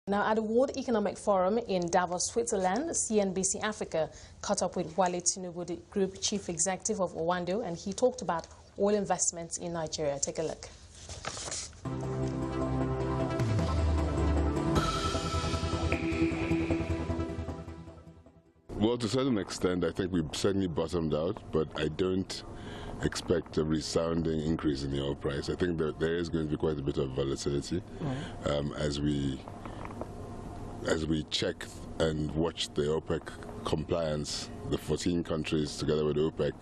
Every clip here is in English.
Now, at the World Economic Forum in Davos, Switzerland, CNBC Africa caught up with Wale Tinubu, the Group Chief Executive of Oando, and he talked about oil investments in Nigeria. Take a look. Well, to a certain extent, I think we've certainly bottomed out, but I don't expect a resounding increase in the oil price. I think that there is going to be quite a bit of volatility as we check and watch the OPEC compliance, the 14 countries together with OPEC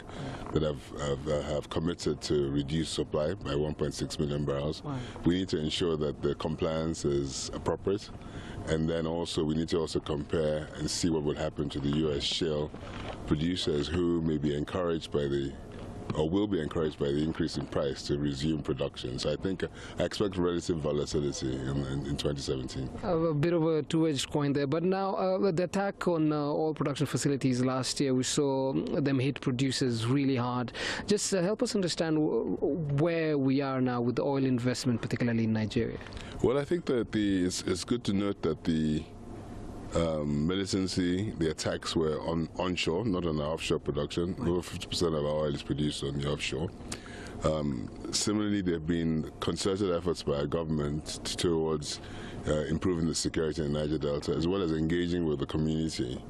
that have committed to reduce supply by 1.6 million barrels. We need to ensure that the compliance is appropriate, and then also we need to also compare and see what will happen to the U.S. shale producers who may be encouraged by or will be encouraged by the increase in price to resume production. So I think I expect relative volatility in 2017. A bit of a two-edged coin there, but now the attack on oil production facilities last year, we saw them hit producers really hard. Just help us understand where we are now with the oil investment, particularly in Nigeria. Well, I think that it's good to note that the militancy, the attacks were onshore, not on our offshore production. Over 50% of our oil is produced on the offshore. Similarly, there have been concerted efforts by our government towards improving the security in the Niger Delta, as well as engaging with the community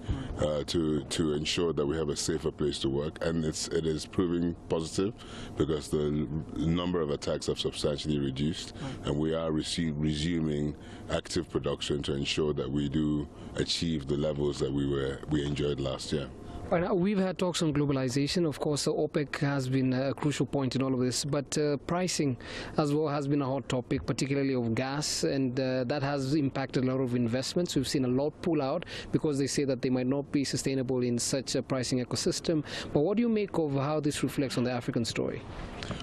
to ensure that we have a safer place to work. And it is proving positive because the number of attacks have substantially reduced, and we are resuming active production to ensure that we do achieve the levels that we enjoyed last year. Right, now, we've had talks on globalization. Of course, OPEC has been a crucial point in all of this, but pricing as well has been a hot topic, particularly of gas, and that has impacted a lot of investments. We've seen a lot pull out because they say that they might not be sustainable in such a pricing ecosystem. But what do you make of how this reflects on the African story?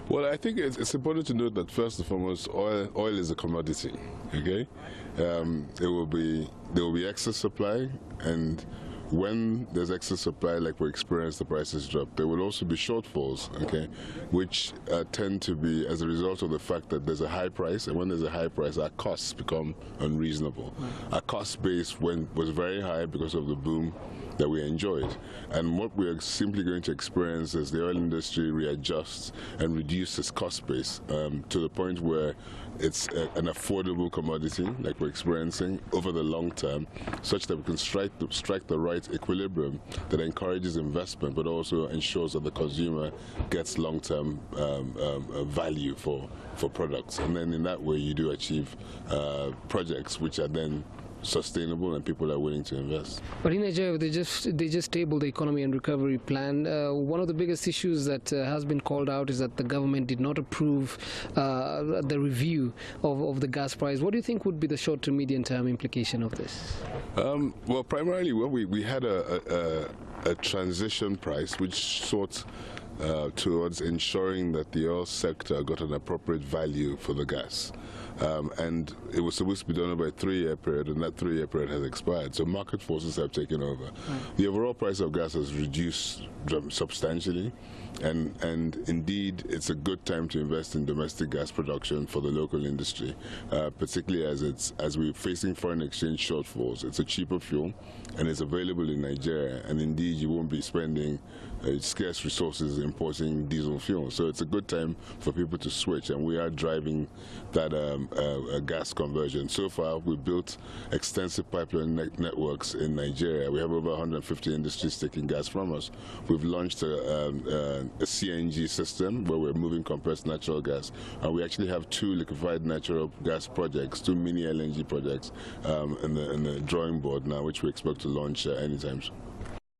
Well, I think it's important to note that first and foremost, oil is a commodity. Okay, there will be excess supply, and when there's excess supply, like we experience the prices drop, there will also be shortfalls, okay, which tend to be as a result of the fact that there's a high price, and when there's a high price, our costs become unreasonable. Our cost base was very high because of the boom that we enjoyed, and what we are simply going to experience is the oil industry readjusts and reduce its cost base to the point where it's an affordable commodity, like we're experiencing over the long term, such that we can strike the right equilibrium that encourages investment, but also ensures that the consumer gets long-term value for products. And then in that way, you do achieve projects which are then sustainable and people are willing to invest. But in Nigeria, they just tabled the economy and recovery plan. One of the biggest issues that has been called out is that the government did not approve the review of the gas price. What do you think would be the short to medium term implication of this? Well, primarily, we had a transition price which sought towards ensuring that the oil sector got an appropriate value for the gas. And it was supposed to be done over a 3-year period, and that 3-year period has expired. So market forces have taken over. The overall price of gas has reduced substantially, and indeed it's a good time to invest in domestic gas production for the local industry, particularly as we're facing foreign exchange shortfalls. It's a cheaper fuel, and it's available in Nigeria, and indeed you won't be spending scarce resources importing diesel fuel. So it's a good time for people to switch, and we are driving that gas conversion. So far, we've built extensive pipeline networks in Nigeria. We have over 150 industries taking gas from us. We've launched a CNG system where we're moving compressed natural gas, and we actually have 2 liquefied natural gas projects, 2 mini LNG projects in the drawing board now, which we expect to launch anytime soon.